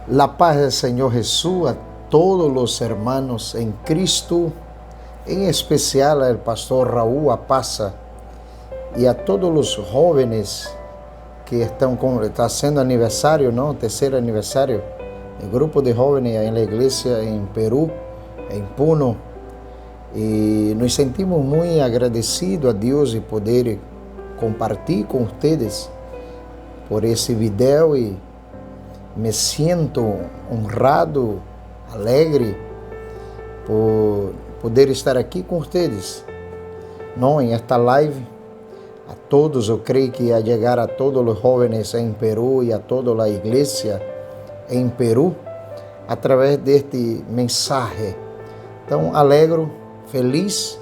La paz del Señor Jesús a todos los hermanos en Cristo, en especial al pastor Raúl Apaza y a todos los jóvenes que está haciendo aniversario, ¿no? Tercer aniversario. El grupo de jóvenes en la iglesia en Perú, en Puno. Y nos sentimos muy agradecidos a Dios de poder compartir con ustedes por ese video y me siento honrado, alegre por poder estar aqui com vocês, não, em esta live. A todos, eu creio que a chegar a todos os jovens em Peru e a toda a igreja em Peru, através deste mensagem. Então, alegro, feliz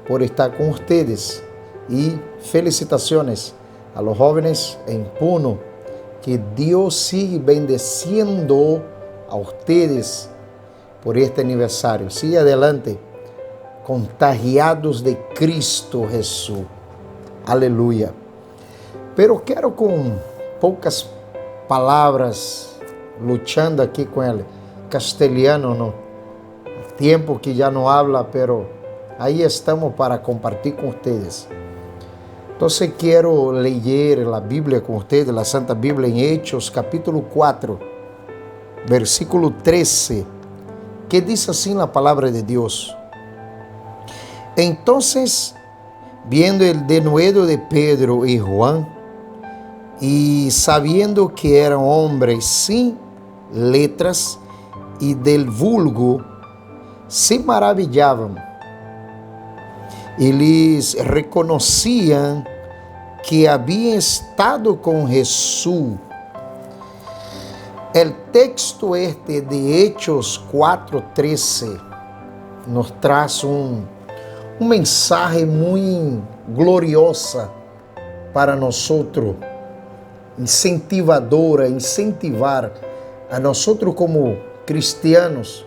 por estar com vocês e felicitações a los jóvenes em Puno. Que Deus siga bendeciendo a ustedes por este aniversário. Siga adelante, contagiados de Cristo Jesús. Aleluia. Pero quero com poucas palavras, luchando aqui com ele, castelhano, no tempo que já não habla, pero aí estamos para compartilhar com vocês. Entonces quiero leer la Biblia con ustedes, la Santa Biblia en Hechos, capítulo 4, versículo 13, que dice así la palabra de Dios. Entonces, viendo el denuedo de Pedro y Juan, y sabiendo que eran hombres sin letras y del vulgo, se maravillaban y les reconocían que habían estado con Jesús. El texto este de Hechos 4:13 nos trae un mensaje muy glorioso para nosotros, incentivar a nosotros como cristianos.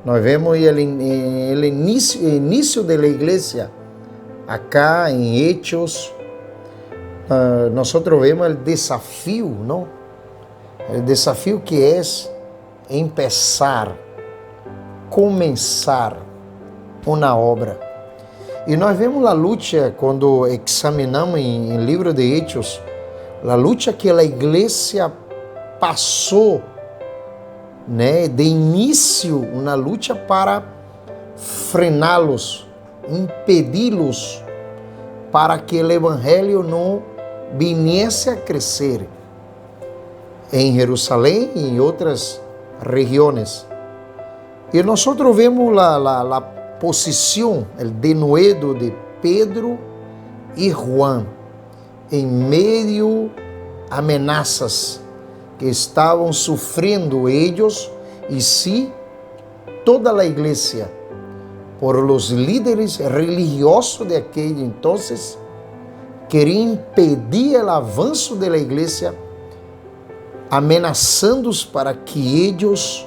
Nós vemos el inicio de la iglesia acá en Hechos. Nosotros vemos el desafío, ¿no? El desafío que es comenzar una obra. Y nós vemos la lucha cuando examinamos en el libro de Hechos, la lucha que la iglesia pasó, né, de início, uma luta para frená-los, impedi-los, para que o evangelho não viesse a crescer em Jerusalém e em outras regiões. E nós vemos a posição, o denuedo de Pedro e Juan em meio a ameaças que estavam sofrendo eles e sí, toda a igreja, por los líderes religiosos de aquele entonces, queriam impedir o avanço da igreja, amenazando-os para que eles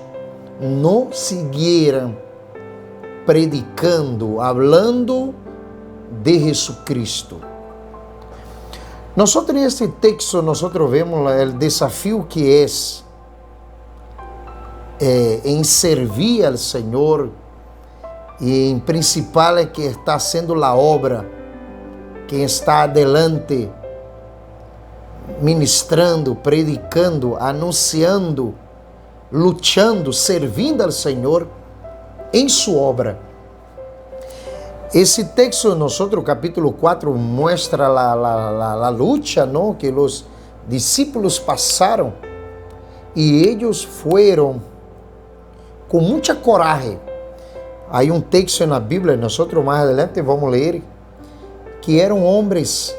não siguieran predicando, hablando de Jesucristo. Nosotros en este texto vemos el desafío que es en servir al Señor y en principal es que está haciendo la obra, que está adelante, ministrando, predicando, anunciando, luchando, servindo al Señor en su obra. Esse texto, nosotros, capítulo 4, muestra la lucha, ¿no?, que los discípulos pasaron y ellos fueron con mucha coraje. Hay un texto en la Biblia, nosotros más adelante vamos a leer, que eran hombres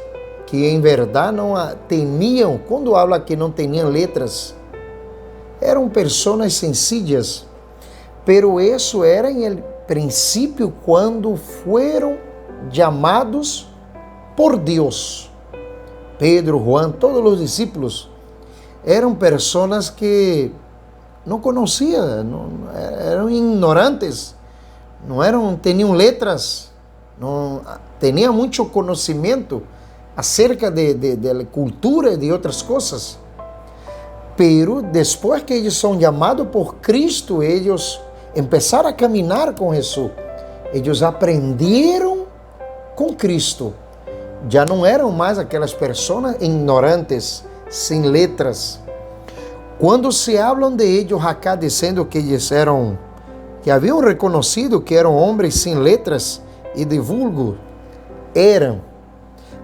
que en verdad no tenían, cuando habla que no tenían letras, eran personas sencillas, pero eso era en el princípio quando foram chamados por Deus. Pedro, Juan, todos os discípulos eram pessoas que não conheciam, eram ignorantes, não tinham letras, não tinham muito conhecimento acerca de cultura e de outras coisas. Pero después que ellos son llamados por Cristo, ellos empezaron a caminar con Jesús. Ellos aprendieron com Cristo. Já não eram mais aquelas pessoas ignorantes, sem letras. Quando se hablam de eles acá, dizendo que eles eram, que haviam reconhecido que eram homens sem letras e de vulgo, eram.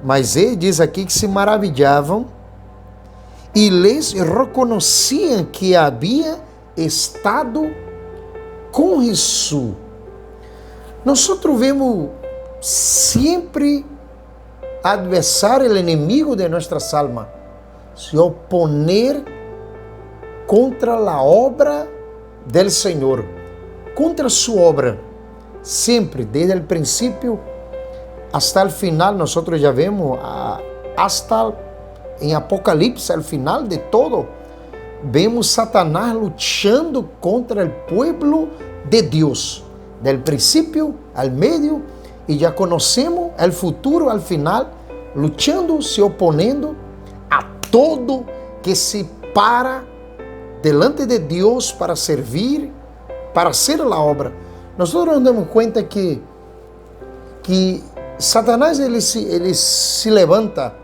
Mas ele diz aqui que se maravilhavam e lhes reconheciam que havia estado com Jesus. Nós vemos sempre adversário, o inimigo de nossas almas, se oponer contra a obra del Senhor, contra sua obra, sempre, desde o princípio hasta o final. Nós já vemos, hasta em Apocalipse, ao final de todo, vemos Satanás lutando contra o povo de Deus, del princípio ao meio, e já conhecemos o futuro ao final, lutando, se oponendo a todo que se para delante de Deus para servir, para hacer a obra. Nós nos damos conta que Satanás ele se levanta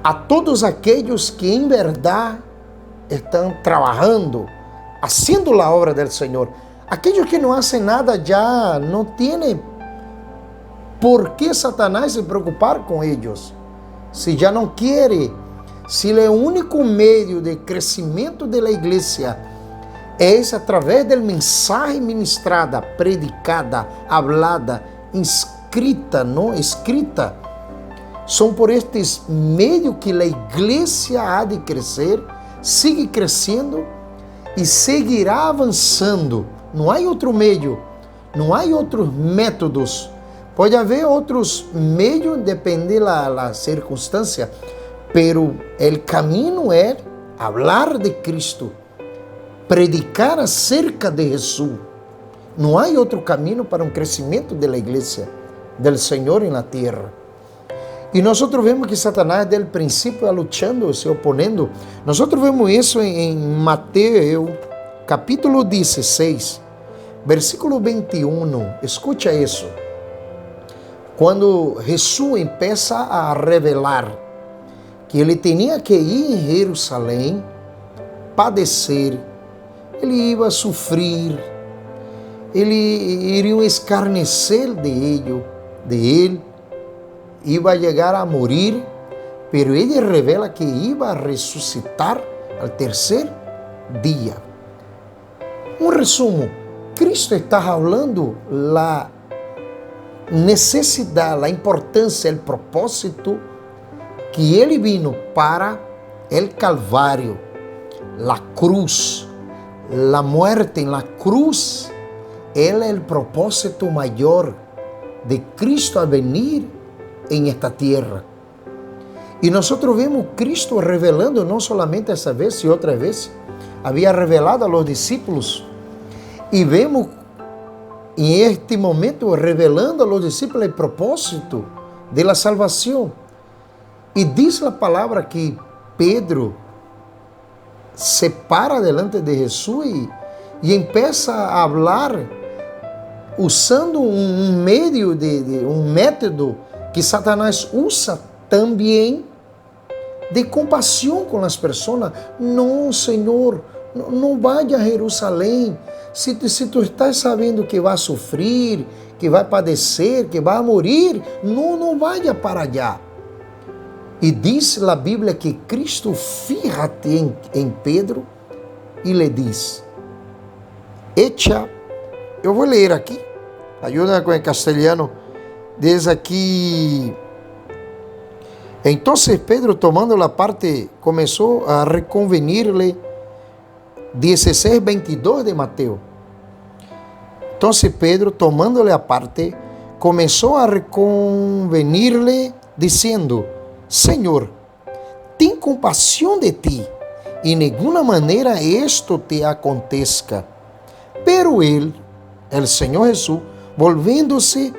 a todos aqueles que em verdade estão trabalhando, haciendo a obra do Senhor. Aqueles que não fazem nada já não têm por que Satanás se preocupar com eles. Se já não quer, se o único meio de crescimento da igreja é através da mensagem ministrada, predicada, hablada, escrita, não escrita, são por estes meios que a igreja há de crescer, sigue crescendo e seguirá avançando. Não há outro meio, não há outros métodos. Pode haver outros meios, depende da circunstância, pero o caminho é falar de Cristo, predicar acerca de Jesus. Não há outro caminho para um crescimento da igreja, do Senhor na terra. E nós vemos que Satanás, desde o princípio, lutando, se oponendo. Nós vemos isso em Mateus, capítulo 16, versículo 21. Escucha isso. Quando Jesus começa a revelar que ele tinha que ir em Jerusalém, padecer, ele ia sofrer, ele iria escarnecer de ele, ia chegar a morrer, pero ele revela que ia ressuscitar ao terceiro dia. Um resumo: Cristo está falando a necessidade, a importância, o propósito que ele vino para o Calvário, a cruz, a muerte en la cruz. Ele é o propósito maior de Cristo a venir em esta terra. E nós vemos Cristo revelando, não solamente essa vez, e outra vez, havia revelado a los discípulos, e vemos em este momento revelando a los discípulos o propósito de la salvação. E diz a palavra que Pedro se para delante de Jesus e empieza a falar usando um meio um método que Satanás usa também, de compaixão com as pessoas. Não, Senhor, não vá a Jerusalém. Se tu estás sabendo que vai sofrer, que vai padecer, que vai morrer, não vá para allá. E diz a Bíblia que Cristo fija-te em Pedro e lhe diz, echa, eu vou ler aqui, ajuda com o castelhano, diz aqui, então Pedro, tomando a parte, começou a reconvenir-lhe, 16:22 de Mateus. Então Pedro, tomando-lhe a parte, começou a reconvenir-lhe, dizendo, Senhor, tem compaixão de ti, e nenhuma maneira esto te aconteça. Pero ele, o Senhor Jesus, volvendo-se,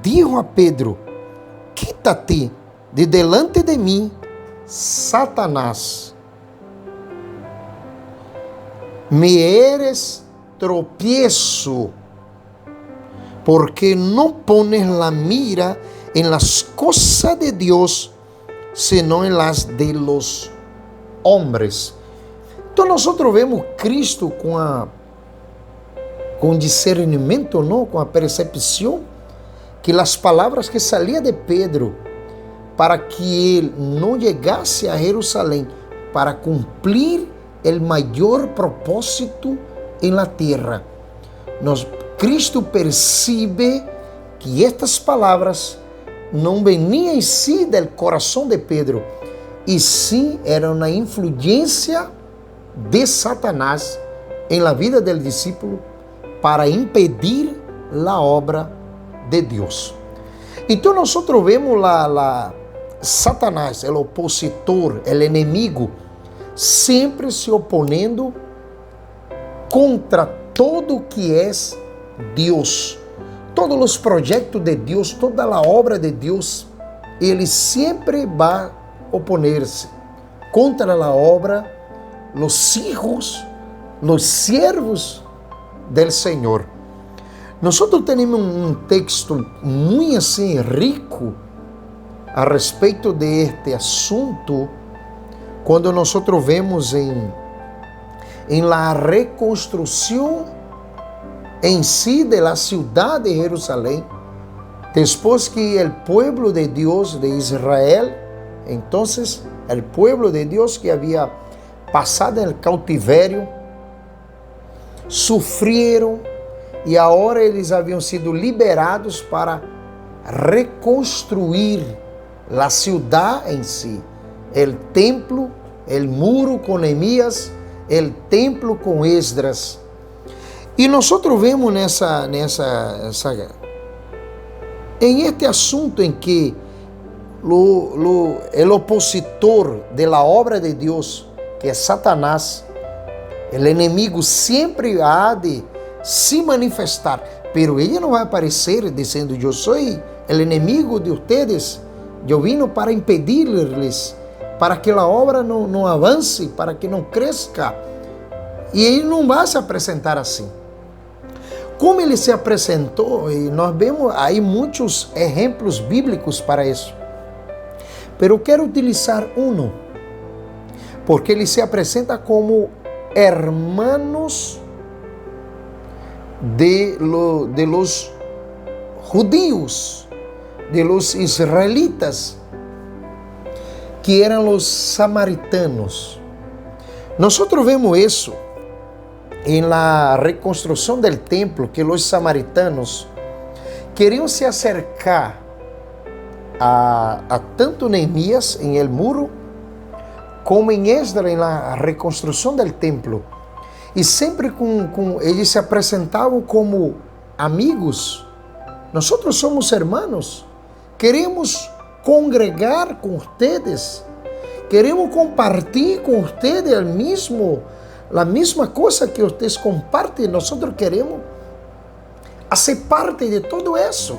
dijo a Pedro, quítate de delante de mim, Satanás. me eres tropiezo, porque no pones la mira en las cosas de Dios, sino en las de los hombres. Então nosotros vemos Cristo com discernimento, não? Com a percepção que as palavras que saíam de Pedro para que ele não chegasse a Jerusalém para cumprir o maior propósito em la terra. Cristo percebe que estas palavras não veniam em si do coração de Pedro, e sim eram uma influência de Satanás em la vida del discípulo para impedir la obra de Deus. Então nós vemos Satanás, o opositor, o inimigo, sempre se oponendo contra todo que é Deus. Todos os projetos de Deus, toda a obra de Deus, ele sempre vai oponer-se contra a obra, os hijos, os siervos del Senhor. Nós temos um texto muito assim rico a respeito de este assunto, quando nós vemos em la reconstrução em si de la ciudad de Jerusalém, depois que o pueblo de Deus de Israel, entonces el pueblo de Dios que había pasado en el cautiverio, sufrieron y ahora eles habían sido liberados para reconstruir la ciudad en sí, el templo, el muro con Nehemías, el templo con Esdras. E nós vemos em este assunto em que o opositor de la obra de Deus, que é Satanás, o inimigo sempre há de se manifestar, pero ele não vai aparecer dizendo: eu sou o inimigo de ustedes, eu vim para impedir-lhes, para que a obra não avance, para que não cresça. E ele não vai se apresentar assim. Como ele se apresentou, e nós vemos aí muitos exemplos bíblicos para isso. Pero quero utilizar um, porque ele se apresenta como hermanos de los judíos, de los israelitas, que eram os samaritanos. Nós vemos isso em la reconstrução del templo, que os samaritanos queriam se acercar a tanto Nehemías em el muro, como em Esdras em la reconstrução del templo. E sempre eles se apresentavam como amigos. Nós somos hermanos, queremos congregar com ustedes, queremos compartir com ustedes a mesma coisa que vocês compartem. Nós queremos fazer parte de tudo isso.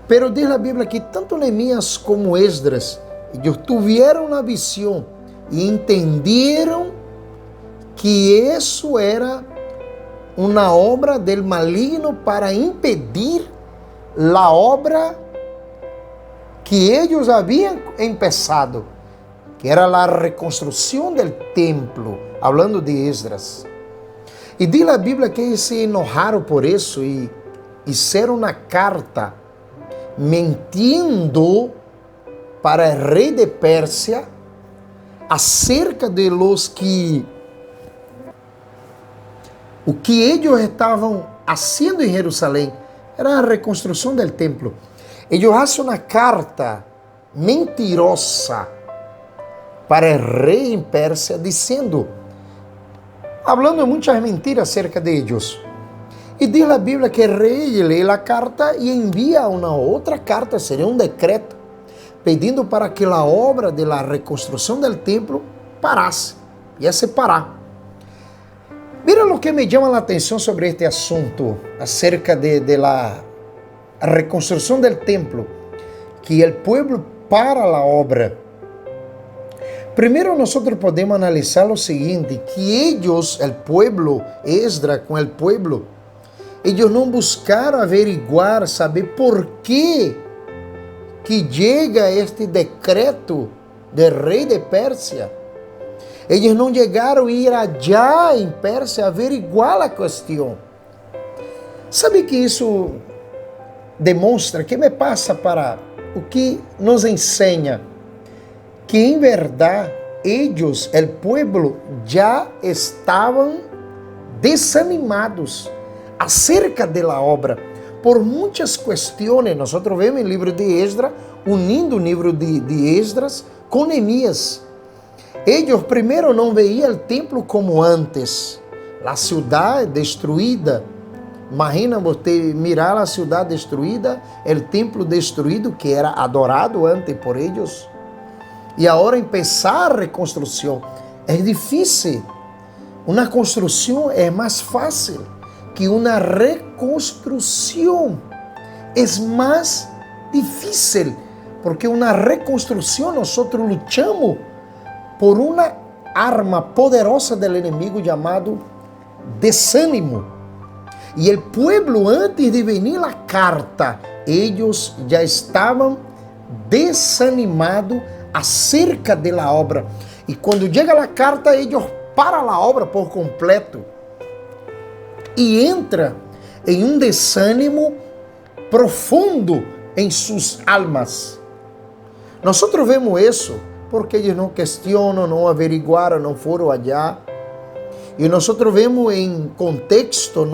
Pero diz a Bíblia que tanto Nehemías como Esdras, eles tiveram uma visão e entenderam que isso era uma obra del maligno para impedir a obra que eles haviam começado, que era a reconstrução do templo, hablando de Esdras. E diz a Bíblia que eles se enojaram por isso e fizeram uma carta mentindo para o rei de Pérsia acerca de los que o que eles estavam fazendo em Jerusalém era a reconstrução do templo. Eles fazem uma carta mentirosa para o rei em Pérsia, dizendo, hablando muitas mentiras acerca de eles. E diz a Bíblia que o rei lê a carta e envia uma outra carta, seria um decreto, pedindo para que a obra de la reconstrução do templo parasse, ia se parar. Mira o que me chama a atenção sobre este assunto, acerca de la reconstrução do templo, que o povo para a obra. Primero nosotros podemos analizar lo siguiente, que ellos, el pueblo, Esdras con el pueblo, ellos no buscaron averiguar, saber por qué que llega este decreto del rey de Persia. Ellos no llegaron a ir allá en Persia a averiguar la cuestión. ¿Sabe que isso demonstra? Que me passa para o que nos enseña? Que en verdad ellos, el pueblo, ya estaban desanimados acerca de la obra. Por muitas questões, nós vemos em livro de Esdras, unindo o livro de Esdras com Neemias. Eles primeiro não veiam o templo como antes, a cidade destruída. Imagina você mirar a cidade destruída, o templo destruído que era adorado antes por eles. E agora começar a reconstrução. É difícil. Uma construção é mais fácil que uma reconstrução. É mais difícil, porque uma reconstrução nós lutamos por uma arma poderosa do inimigo chamado desânimo. E o povo, antes de venir a carta, eles já estavam desanimados acerca da obra. E quando chega a carta, eles param a obra por completo e entra em um desânimo profundo em suas almas. Nós vemos isso porque eles não questionam, não averiguaram, não foram allá. E nós vemos em contexto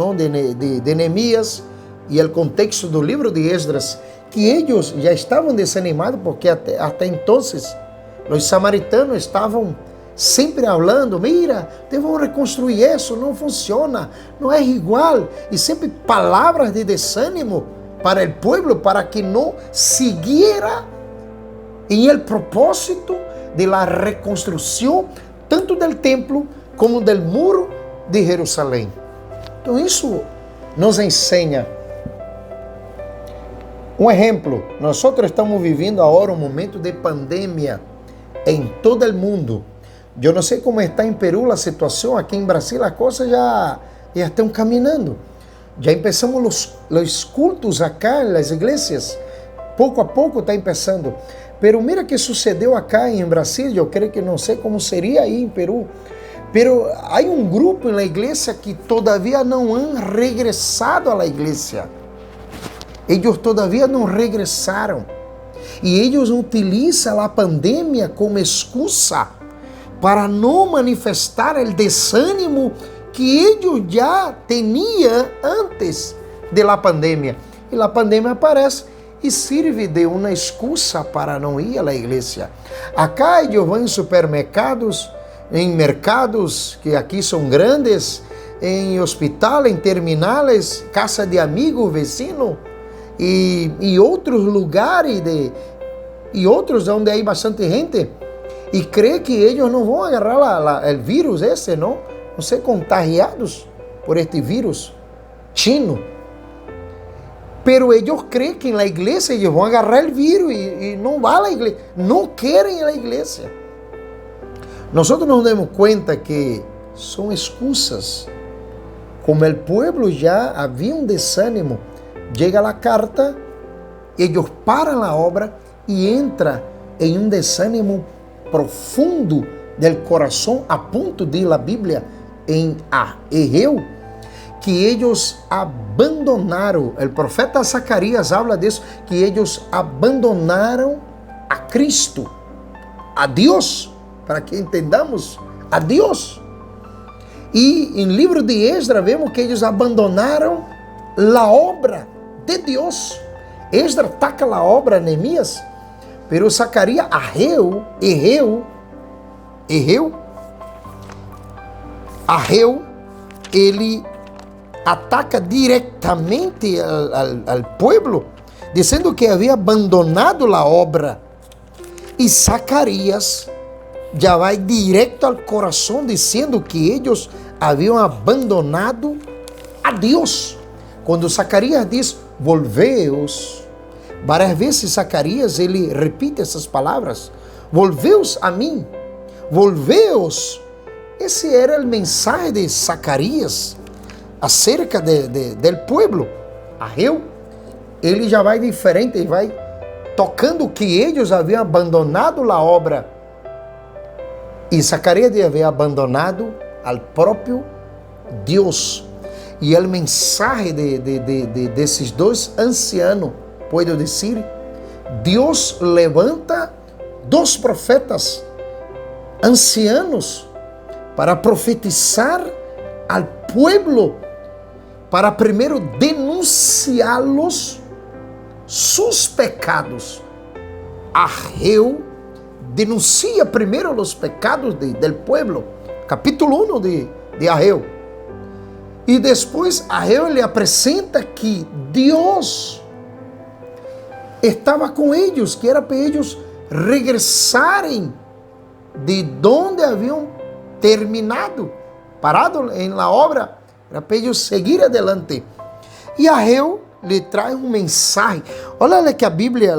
de Neemias e o contexto do livro de Esdras que eles já estavam desanimados porque até então os samaritanos estavam sempre falando, mira, devemos reconstruir isso, não funciona, não é igual. E sempre palavras de desânimo para o povo, para que não seguira em el propósito de la reconstrução, tanto do templo como do muro de Jerusalém. Então isso nos ensina. Um exemplo, nós estamos vivendo agora um momento de pandemia em todo o mundo. Eu não sei como está em Peru a situação, aqui em Brasil as coisas já estão caminhando. Já começamos os cultos acá nas igrejas, pouco a pouco está começando. Pero mira que sucedeu acá em Brasil, eu creio que não sei como seria aí em Peru. Pero há um grupo na igreja que todavia não han regressado à igreja. Eles todavia não regressaram. E eles utilizam a pandemia como excusa para não manifestar o desânimo que eles já tinham antes da pandemia. E a pandemia aparece e serve de uma excusa para não ir à igreja. Acá eles vão em supermercados, em mercados que aqui são grandes, em hospital, em terminales, casa de amigo, vecino e outros lugares e outros onde há bastante gente e crê que eles não vão agarrar o vírus esse, não ser contagiados por este vírus chino. Pero ellos creen que en la iglesia ellos van a agarrar el virus y no van a la iglesia, no quieren ir a la iglesia. Nosotros nos damos cuenta que son excusas. Como el pueblo ya había un desánimo, llega la carta, ellos paran la obra y entran en un desánimo profundo del corazón, a punto de la Biblia en Ageu, que eles abandonaram. O profeta Zacarias habla disso, que eles abandonaram a Cristo, a Deus, para que entendamos, a Deus. E em livro de Esdras vemos que eles abandonaram a obra de Deus. Esdras ataca a obra de Neemias, pero Zacarias, Ageu, ele ataca diretamente al pueblo, dizendo que havia abandonado a obra. E Zacarias já vai direto ao coração, dizendo que eles haviam abandonado a Deus. Quando Zacarias diz, volveos, várias vezes Zacarias ele repite essas palavras, volveos a mim, volveos. Esse era o mensaje de Zacarias acerca del pueblo. Ageu, ele já vai diferente, ele vai tocando que eles haviam abandonado a obra. E Zacarias havia abandonado ao próprio Deus. E o mensaje desses dois ancianos, posso dizer, Deus levanta dos profetas ancianos para profetizar ao pueblo, para primeiro denunciá-los sus pecados. Ageu denuncia primeiro os pecados del pueblo, capítulo 1 de Ageu. E depois Ageu lhe apresenta que Deus estava com eles, que era para eles regressarem de onde haviam terminado, parado em la obra, era para eles seguir adelante. E Ageu lhe traz um mensagem. Olha que a Bíblia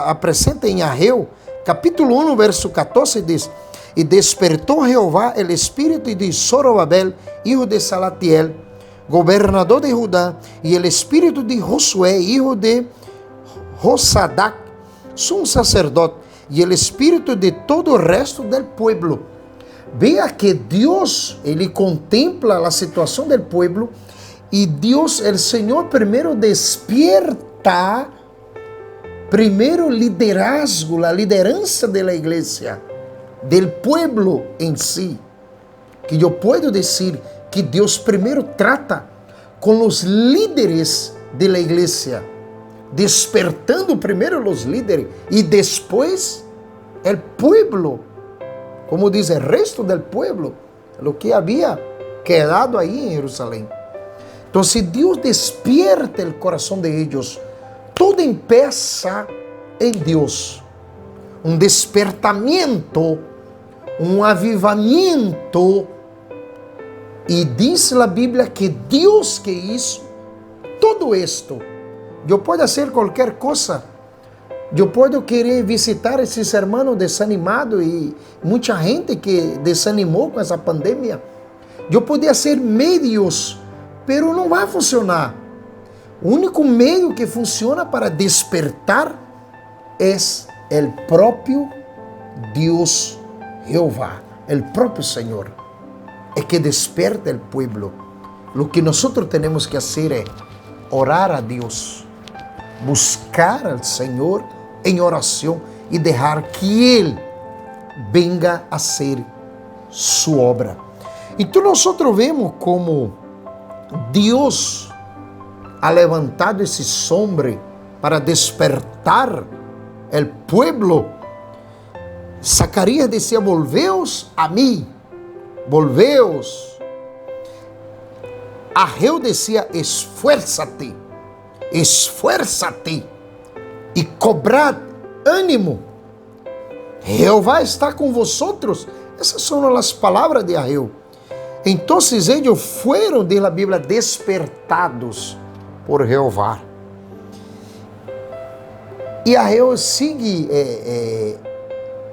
apresenta em Ageu, capítulo 1, verso 14, diz: E despertou Jeová el espírito de Zorobabel, hijo de Salatiel, gobernador de Judá, e el espírito de Josué, hijo de Josadac, sumo sacerdote, e el espírito de todo o resto del pueblo. Veja que Deus, ele contempla a situação del pueblo, e Deus, el Senhor, primeiro despierta, primeiro liderazgo, a liderança da igreja, del pueblo em si. Que eu posso dizer que Deus primeiro trata com os líderes da igreja, despertando primeiro os líderes e depois o pueblo, como diz o resto del pueblo, o que havia quedado aí em Jerusalém. Então, se Deus despierta o coração de ellos, tudo empieza em Deus. Um despertamento, um avivamento. E diz a Bíblia que Deus que hizo todo isto. Eu posso fazer qualquer coisa. Eu posso querer visitar esses irmãos desanimados e muita gente que desanimou com essa pandemia. Eu podia ser meios, mas não vai funcionar. O único meio que funciona para despertar é o próprio Deus Jeová, o próprio Senhor. É que desperta o pueblo. O que nós temos que fazer é orar a Deus, buscar al Senhor em oração e deixar que Ele venga a ser sua obra. Então nós vemos como Deus ha levantado esse homem para despertar o pueblo. Zacarias dizia: volveos a mim, volveos. Ageu dizia: esfuérzate, esfuérzate e cobrad ânimo. Jeová está com vosotros. Essas são as palavras de Ageu. Então eles foram, diz a Bíblia, despertados por Jeová. E Ageu sigue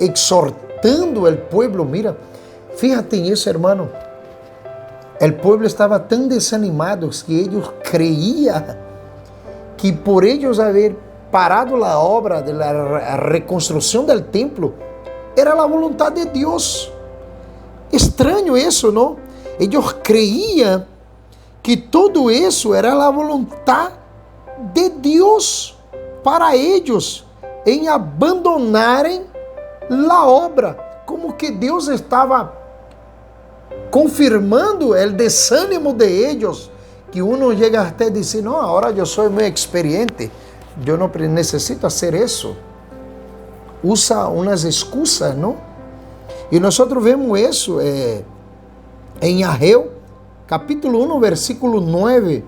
exortando o pueblo. Mira, fíjate nisso, hermano. O pueblo estava tão desanimado que eles creiam que por eles haver parado a obra da reconstrução do templo era a vontade de Deus. Estranho isso, não? Eles creiam que tudo isso era a vontade de Deus para eles em abandonarem a obra, como que Deus estava confirmando o desânimo de eles, que uno chega até dizer: não, agora eu sou muito experiente, eu não necessito fazer isso. Usa umas excusas, não? E nós vemos isso em Ageu, capítulo 1, versículo 9,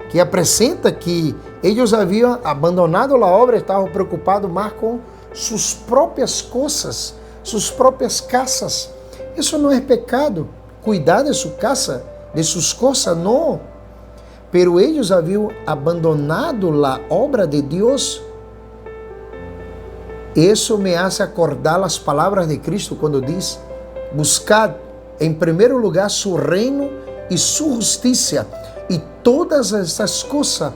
que apresenta que eles haviam abandonado a obra, estavam preocupados mais com suas próprias coisas, suas próprias casas. Isso não é pecado, cuidar de sua casa, de suas coisas, não. Pero eles haviam abandonado a obra de Deus. Isso me hace acordar as palavras de Cristo quando diz: buscad en primer lugar su reino y su justicia, y todas estas cosas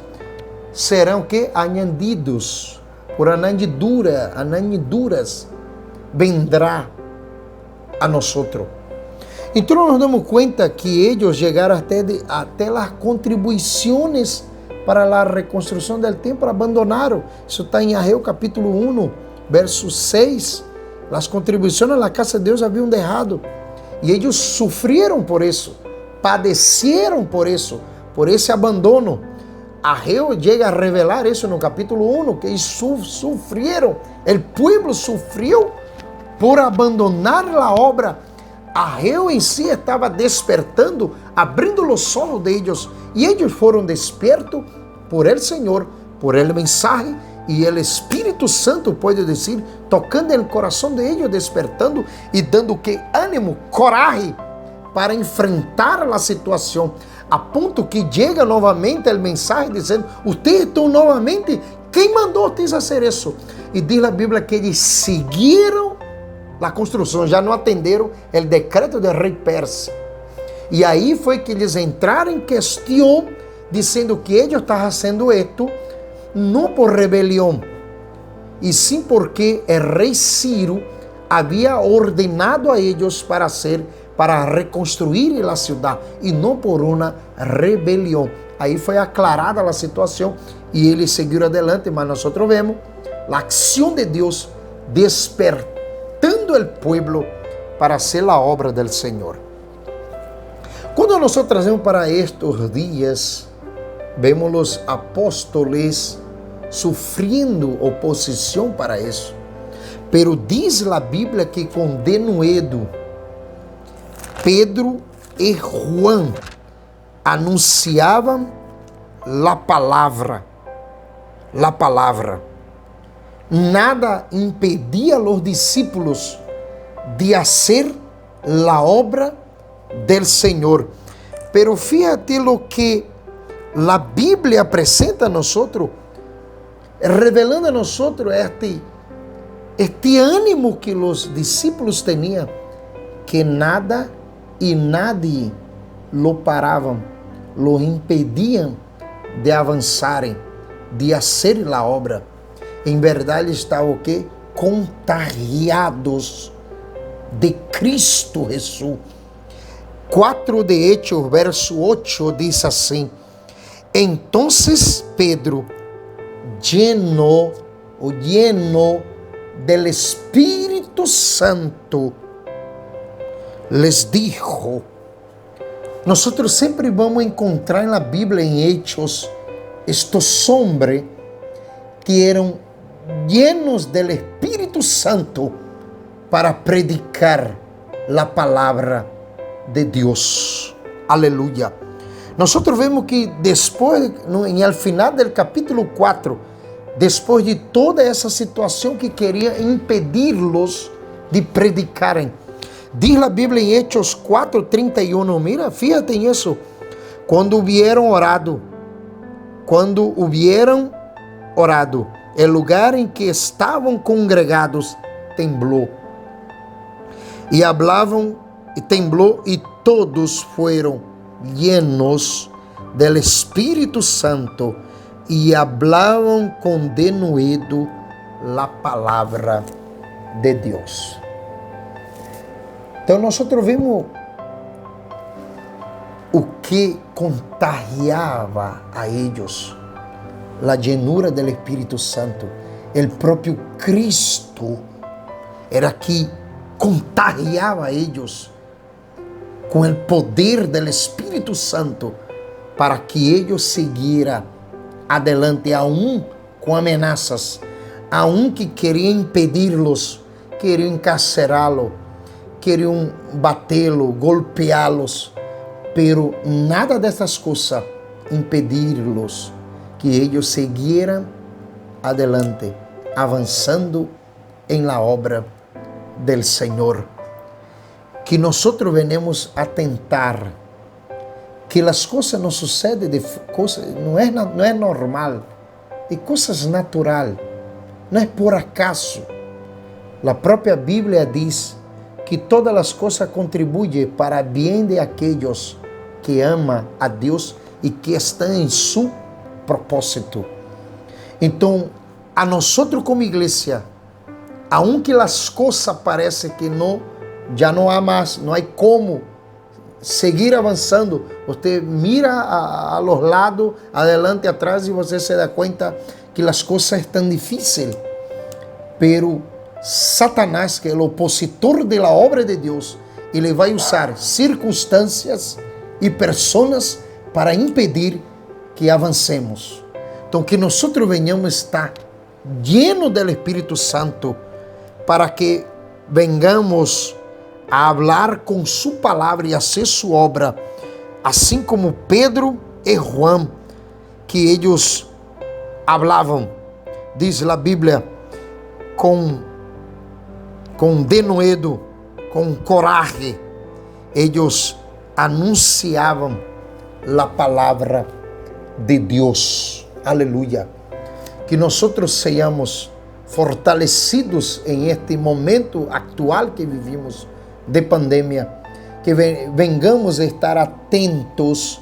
serão que añadidos, por añadiduras vendrá a nosotros. Então nos damos conta que eles chegaram até as contribuições para a reconstrução do templo, abandonaram. Isso está em Ageu capítulo 1, verso 6. As contribuições na casa de Deus haviam deixado. E eles sofreram por isso, padeceram por isso, por esse abandono. Ageu chega a revelar isso no capítulo 1, que eles sofreram, o povo sofreu por abandonar a obra. Ageu em si estava despertando, abrindo os olhos de eles, e eles foram despertos por el Senhor, por el mensaje, e o Espírito Santo, pode dizer, tocando no coração de eles, despertando e dando que ânimo, coragem para enfrentar a situação, a ponto que chega novamente o mensagem dizendo: "Ustedes estão novamente, quem mandou vocês fazer isso?" E diz a Bíblia que eles seguiram a construção, já não atenderam o decreto do rei persa. E aí foi que eles entraram em questão, dizendo que eles estavam fazendo isto não por rebelião, e sim porque o rei Ciro havia ordenado a eles para reconstruir a cidade, e não por uma rebelião. Aí foi aclarada a situação e eles seguiram adelante, mas nós vemos a ação de Deus despertando o povo para hacer a obra do Senhor. Quando nós trazemos para estes dias, vemos os apóstolos sofrendo oposição para isso. Pero diz a Bíblia que com denuedo, Pedro e Juan anunciavam a palavra. Nada impedia a los discípulos de hacer la obra del Señor. Pero fíjate lo que la Biblia apresenta a nosotros, revelando a nosotros este ánimo que los discípulos tenían, que nada y nadie lo paraban, lo impedían de avançarem, de hacer la obra. Em verdade estavam o quê? Contagiados de Cristo Jesus. 4 de Hechos, verso 8, diz assim: Entonces Pedro, lleno del Espírito Santo, les dijo. Nosotros sempre vamos encontrar na Bíblia, em Hechos, estes hombres que eram llenos del Espírito Santo para predicar la palabra de Deus. Aleluia. Nosotros vemos que depois, al final del capítulo 4, depois de toda essa situação que queria impedir-los de predicarem, diz a Bíblia em Hechos 4:31, mira, fíjate em isso, quando hubieron orado, o lugar em que estavam congregados temblou. E hablavam, e temblou, e todos foram llenos del Espírito Santo e hablavam com denuedo la palavra de Deus. Então nós vemos o que contagiava a eles, a llenura do Espírito Santo. O próprio Cristo era que contagiava a eles com o poder do Espírito Santo para que eles seguiram adelante, aún com ameaças, aún que queriam impedi-los, queriam encarcerá-lo, queriam batê-lo, golpeá-los, pero nada dessas coisas impedir-los que eles seguiram adelante, avançando em la obra del Senhor. Que nós venimos a tentar que as coisas não sucedem de coisas, não é normal, de coisas natural, não é por acaso. A própria Bíblia diz que todas las cosas contribuyen para bien de aquellos que aman a Dios y que están en su propósito. Entonces, a nosotros como iglesia, aunque las cosas parecen que ya no hay más, no hay cómo seguir avanzando, usted mira a los lados, adelante, atrás, y usted se da cuenta que las cosas están difíciles. Pero Satanás, que es el opositor de la obra de Dios, ele vai usar circunstâncias e personas para impedir que avancemos. Então, que nós venhamos estar llenos do Espírito Santo para que vengamos a hablar com sua palavra e a hacer sua obra, assim como Pedro e Juan, que eles hablavam, diz a Bíblia, com denuedo, com coragem, eles anunciavam a palavra de Deus. Aleluia. Que nós sejamos fortalecidos em este momento actual que vivimos de pandemia, que vengamos a estar atentos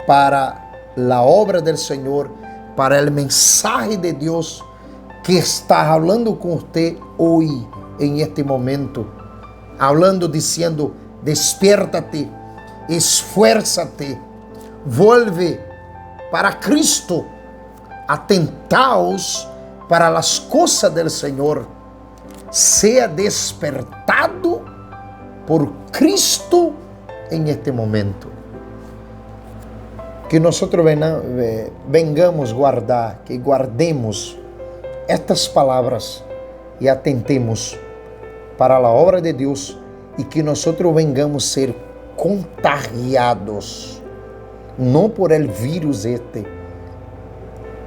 para a obra do Senhor, para o mensaje de Deus que está falando com você hoje, em este momento, hablando, diciendo: despiértate, esfuérzate, vuelve para Cristo, atentaos para las cosas del Señor, sea despertado por Cristo en este momento. Que nosotros vengamos guardar, que guardemos estas palabras y atentemos para la obra de Dios, y que nosotros vengamos ser contagiados, no por el virus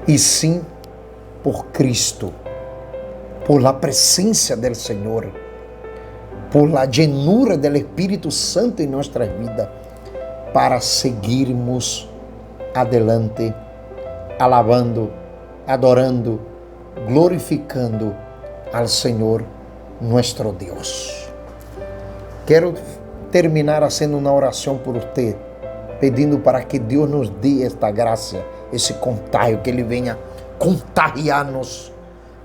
y sim por Cristo, por la presencia del Señor, por la llenura del Espíritu Santo en nuestras vidas, para seguirmos adelante, alabando, adorando, glorificando al Señor nuestro Dios. Quero terminar haciendo una oración por usted, pedindo para que Deus nos dê esta graça, esse contagio, que Ele venha contagiar-nos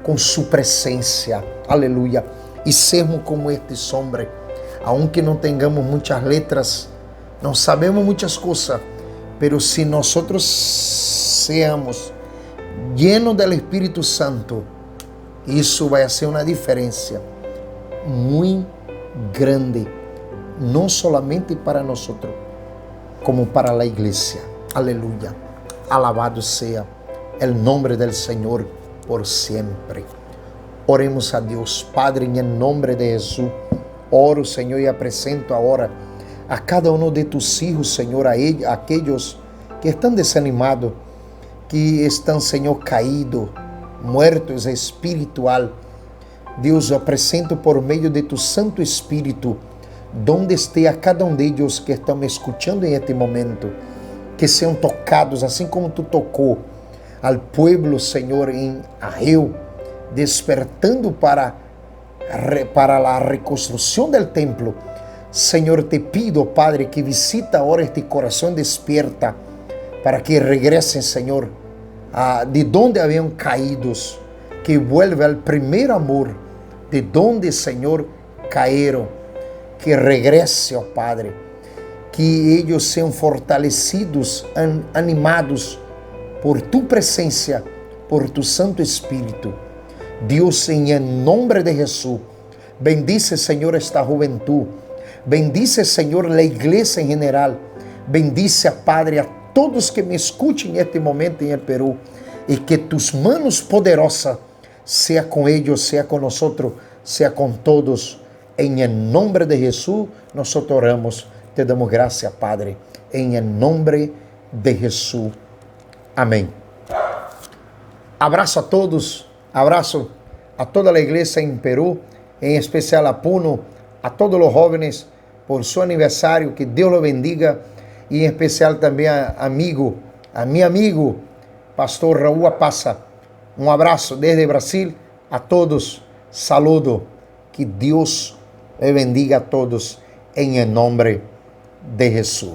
com sua presença, aleluia, e sermos como este homem, aunque não tenhamos muitas letras, não sabemos muitas coisas, pero se nós seamos llenos do Espírito Santo, isso vai ser uma diferença muito grande, não solamente para nós, como para a igreja. Aleluia. Alabado sea el nombre del Señor por siempre. Oremos a Deus. Padre, em nome de Jesus, oro, Senhor, e apresento agora a cada um de tus hijos, Senhor, a aqueles que estão desanimados, que estão, Senhor, caídos, muertos espiritual. Deus, eu apresento por meio de tu Santo Espírito, donde esté a cada deles que estão me escutando em este momento, que sejam tocados, assim como tu tocou al pueblo, Senhor, em Ageu, despertando para a reconstrução do templo. Senhor, te pido, Padre, que visita agora este coração despierta, para que regresen, Senhor, de donde haviam caídos, que vuelva al primeiro amor, de donde, Senhor, caíram, que regrese, ó Padre, que eles sejam fortalecidos, animados por tu presença, por tu Santo Espírito. Deus, em nome de Jesus, bendice, Senhor, esta juventude, bendice, Senhor, a igreja em geral, bendice, Padre, a todos que me escutem neste momento em el Perú, e que tus manos poderosas seja com eles, seja com nós, seja com todos. Em nome de Jesus, nós oramos, te damos graça, Padre, em nome de Jesus. Amém. Abraço a todos, abraço a toda a igreja em Peru, em especial a Puno, a todos os jovens por seu aniversário, que Deus os bendiga, e em especial também a meu amigo, pastor Raúl Apasa. Um abraço desde Brasil a todos, saludo, que Deus Le bendiga a todos en el nombre de Jesús.